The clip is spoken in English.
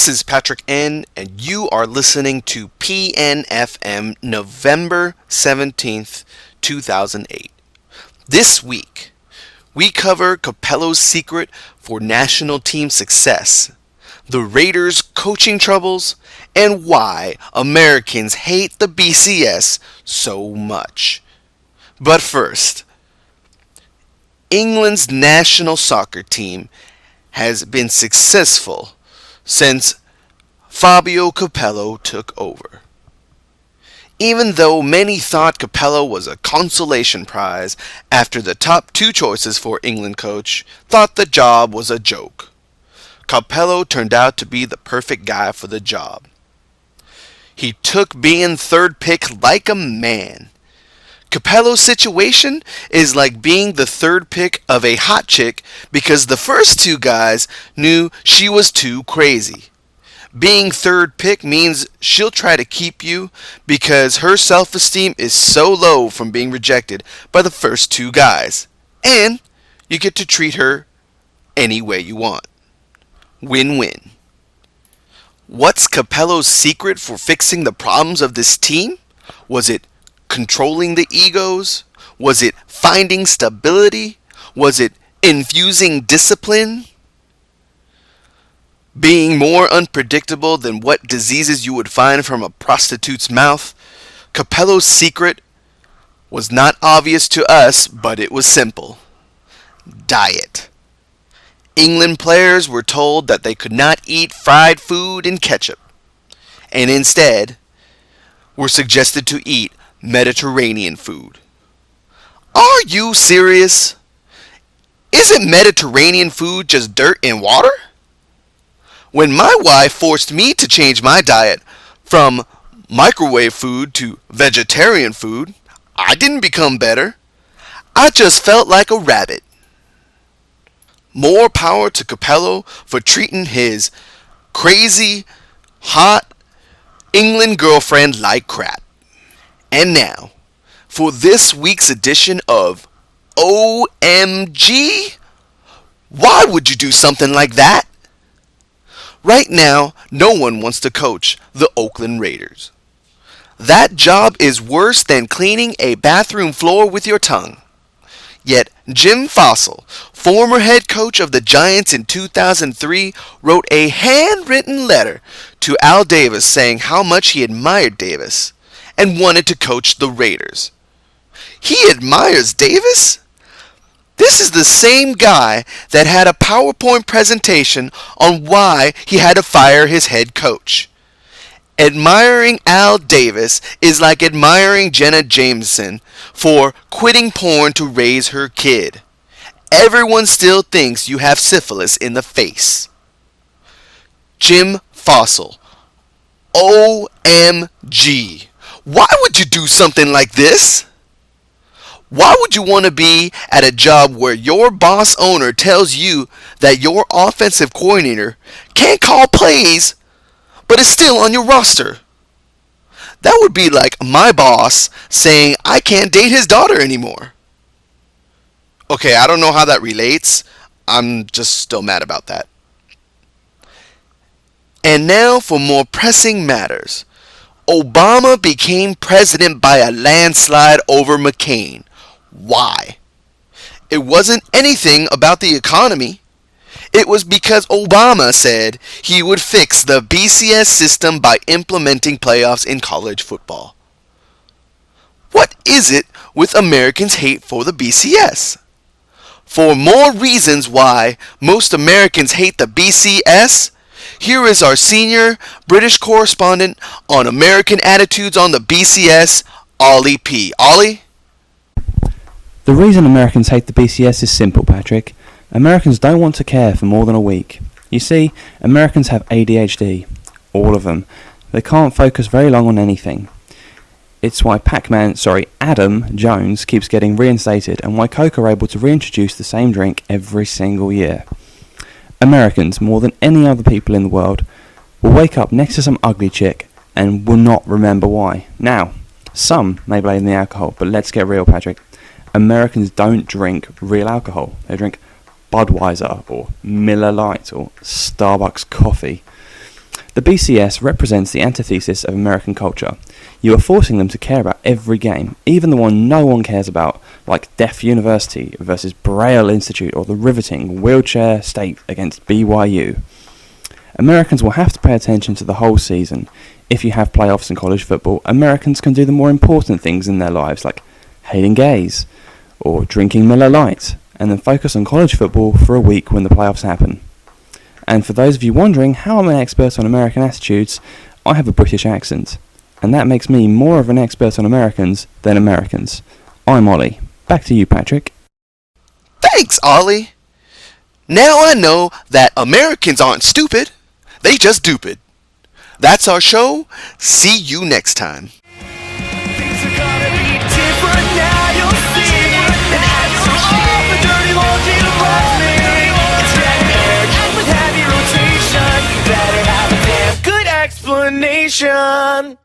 This is Patrick N, and you are listening to pnfm November 17th, 2008. This week, we cover Capello's secret for national team success, the Raiders' coaching troubles, and why Americans hate the BCS so much. But first, England's national soccer team has been successful since Fabio Capello took over. Even though many thought Capello was a consolation prize after the top two choices for England coach thought the job was a joke, Capello turned out to be the perfect guy for the job. He took being third pick like a man. Capello's situation is like being the third pick of a hot chick because the first two guys knew she was too crazy. Being third pick means she'll try to keep you because her self-esteem is so low from being rejected by the first two guys. And you get to treat her any way you want. Win-win. What's Capello's secret for fixing the problems of this team? Was it controlling the egos? Was it finding stability? Was it infusing discipline? Being more unpredictable than what diseases you would find from a prostitute's mouth? Capello's secret was not obvious to us, but it was simple. Diet. England players were told that they could not eat fried food and ketchup, and instead were suggested to eat Mediterranean food. Are you serious? Isn't Mediterranean food just dirt and water? When my wife forced me to change my diet from microwave food to vegetarian food, I didn't become better. I just felt like a rabbit. More power to Capello for treating his crazy, hot England girlfriend like crap. And now, for this week's edition of OMG, why would you do something like that? Right now, no one wants to coach the Oakland Raiders. That job is worse than cleaning a bathroom floor with your tongue. Yet, Jim Fassell, former head coach of the Giants in 2003, wrote a handwritten letter to Al Davis saying how much he admired Davis and wanted to coach the Raiders. He admires Davis? This is the same guy that had a PowerPoint presentation on why he had to fire his head coach. Admiring Al Davis is like admiring Jenna Jameson for quitting porn to raise her kid. Everyone still thinks you have syphilis in the face. Jim Fassell. OMG. Why would you do something like this? Why would you want to be at a job where your boss owner tells you that your offensive coordinator can't call plays but is still on your roster? That would be like my boss saying I can't date his daughter anymore. Okay, I don't know how that relates. I'm just still mad about that. And now for more pressing matters. Obama became president by a landslide over McCain. Why? It wasn't anything about the economy. It was because Obama said he would fix the BCS system by implementing playoffs in college football. What is it with Americans' hate for the BCS? For more reasons why most Americans hate the BCS, here is our senior British correspondent on American attitudes on the BCS, Oli P. Oli? The reason Americans hate the BCS is simple, Patrick. Americans don't want to care for more than a week. You see, Americans have ADHD. All of them. They can't focus very long on anything. It's why Adam Jones keeps getting reinstated and why Coke are able to reintroduce the same drink every single year. Americans, more than any other people in the world, will wake up next to some ugly chick and will not remember why. Now, some may blame the alcohol, but let's get real, Patrick. Americans don't drink real alcohol. They drink Budweiser or Miller Lite or Starbucks coffee. The BCS represents the antithesis of American culture. You are forcing them to care about every game, even the one no one cares about, like Deaf University versus Braille Institute or the riveting Wheelchair State against BYU. Americans will have to pay attention to the whole season. If you have playoffs in college football, Americans can do the more important things in their lives, like hating gays or drinking Miller Lite, and then focus on college football for a week when the playoffs happen. And for those of you wondering how I'm an expert on American attitudes, I have a British accent, and that makes me more of an expert on Americans than Americans. I'm Ollie. Back to you, Patrick. Thanks, Ollie. Now I know that Americans aren't stupid. They just dupid. That's our show. See you next time. Things are gonna be different now, you'll see. And after all the dirty laundry you left me, it's getting aired, and with heavy rotation, you better have a damn good explanation.